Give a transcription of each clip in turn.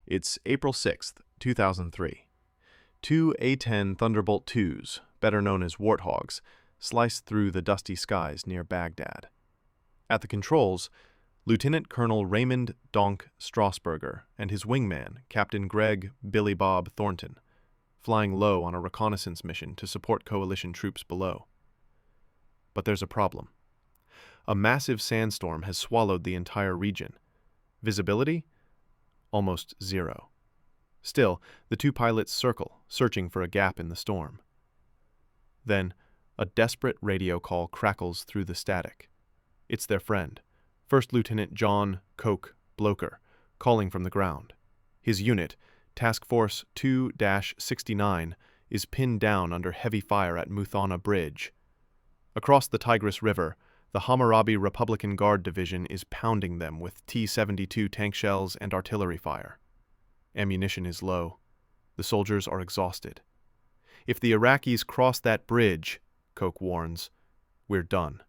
It's April 6th, 2003. Two A-10 Thunderbolt IIs, better known as Warthogs, slice through the dusty skies near Baghdad. At the controls, Lieutenant Colonel Raymond Donk Strasburger and his wingman, Captain Greg Billy Bob Thornton, flying low on a reconnaissance mission to support coalition troops below. But there's a problem. A massive sandstorm has swallowed the entire region. Visibility? Almost zero. Still, the two pilots circle, searching for a gap in the storm. Then, a desperate radio call crackles through the static. It's their friend, First Lieutenant John Coke Bloker, calling from the ground. His unit, Task Force 2-69, is pinned down under heavy fire at Muthanna Bridge. Across the Tigris River, the Hammurabi Republican Guard Division is pounding them with T-72 tank shells and artillery fire. Ammunition is low. The soldiers are exhausted. If the Iraqis cross that bridge, Coke warns, we're done.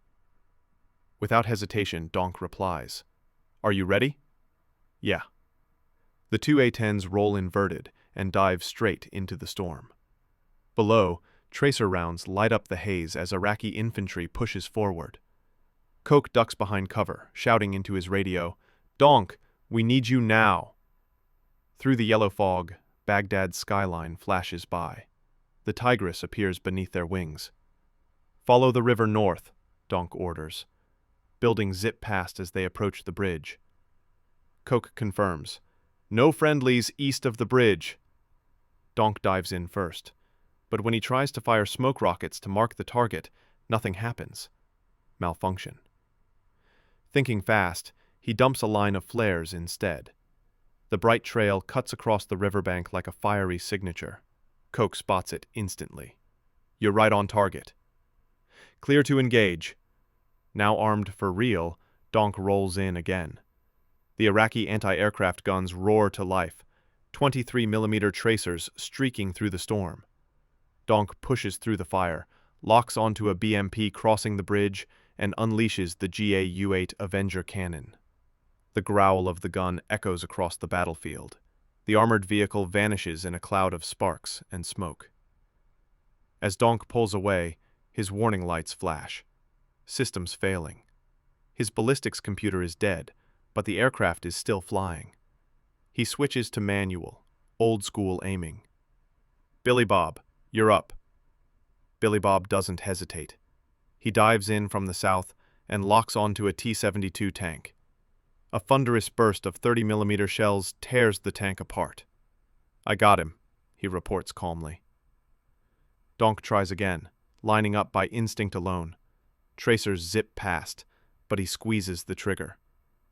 Without hesitation, Donk replies, "Are you ready?" "Yeah." The two A-10s roll inverted and dive straight into the storm. Below, tracer rounds light up the haze as Iraqi infantry pushes forward. Coke ducks behind cover, shouting into his radio, "Donk, we need you now." Through the yellow fog, Baghdad's skyline flashes by. The Tigris appears beneath their wings. "Follow the river north," Donk orders. Buildings zip past as they approach the bridge. Coke confirms, "No friendlies east of the bridge." Donk dives in first, but when he tries to fire smoke rockets to mark the target, nothing happens. Malfunction. Thinking fast, he dumps a line of flares instead. The bright trail cuts across the riverbank like a fiery signature. Coke spots it instantly. "You're right on target." "Clear to engage." Now armed for real, Donk rolls in again. The Iraqi anti-aircraft guns roar to life, 23mm tracers streaking through the storm. Donk pushes through the fire, locks onto a BMP crossing the bridge, and unleashes the GA-U-8 Avenger cannon. The growl of the gun echoes across the battlefield. The armored vehicle vanishes in a cloud of sparks and smoke. As Donk pulls away, his warning lights flash. Systems failing. His ballistics computer is dead, but the aircraft is still flying. He switches to manual, old-school aiming. "Billy Bob, you're up." Billy Bob doesn't hesitate. He dives in from the south and locks onto a T-72 tank. A thunderous burst of 30mm shells tears the tank apart. "I got him," he reports calmly. Donk tries again, lining up by instinct alone. Tracers zip past, but he squeezes the trigger.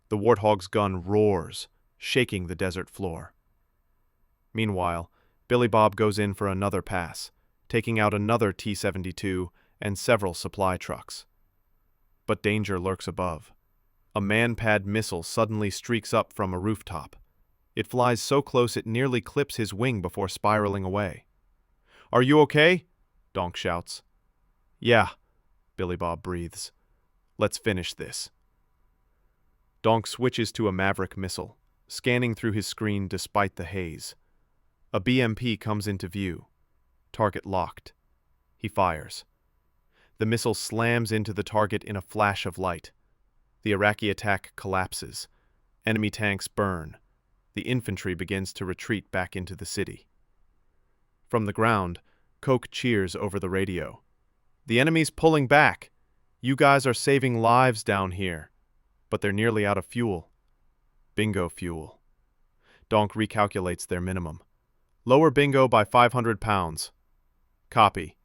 The Warthog's gun roars, shaking the desert floor. Meanwhile, Billy Bob goes in for another pass, taking out another T-72 and several supply trucks. But danger lurks above. A man-pad missile suddenly streaks up from a rooftop. It flies so close it nearly clips his wing before spiraling away. "Are you okay?" Donk shouts. "Yeah," Billy Bob breathes. "Let's finish this." Donk switches to a Maverick missile, scanning through his screen despite the haze. A BMP comes into view. Target locked. He fires. The missile slams into the target in a flash of light. The Iraqi attack collapses. Enemy tanks burn. The infantry begins to retreat back into the city. From the ground, Coke cheers over the radio. "The enemy's pulling back. You guys are saving lives down here. But they're nearly out of fuel." Bingo fuel. Donk recalculates their minimum. "Lower bingo by 500 pounds. "Copy."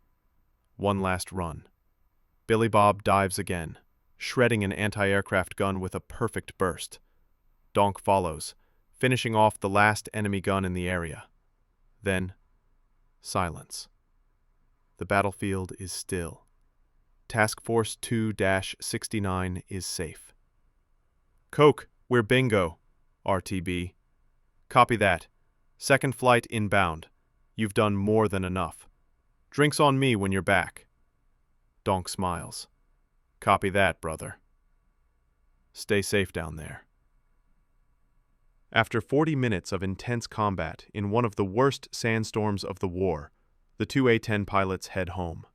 One last run. Billy Bob dives again, shredding an anti-aircraft gun with a perfect burst. Donk follows, finishing off the last enemy gun in the area. Then, silence. The battlefield is still. Task Force 2-69 is safe. "Coke, we're bingo." RTB. "Copy that. Second flight inbound. You've done more than enough. Drinks on me when you're back." Donk smiles. "Copy that, brother. Stay safe down there." After 40 minutes of intense combat in one of the worst sandstorms of the war, the two A-10 pilots head home.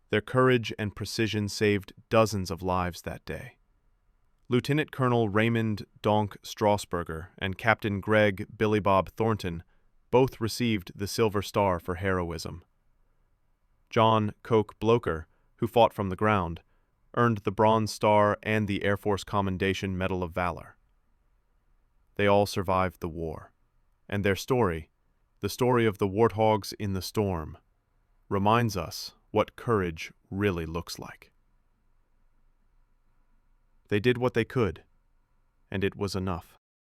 Their courage and precision saved dozens of lives that day. Lieutenant Colonel Raymond Donk Strasburger and Captain Greg Billy Bob Thornton both received the Silver Star for heroism. John Coke Blocher, who fought from the ground, earned the Bronze Star and the Air Force Commendation Medal of Valor. They all survived the war, and their story, the story of the warthogs in the storm, reminds us what courage really looks like. They did what they could, and it was enough.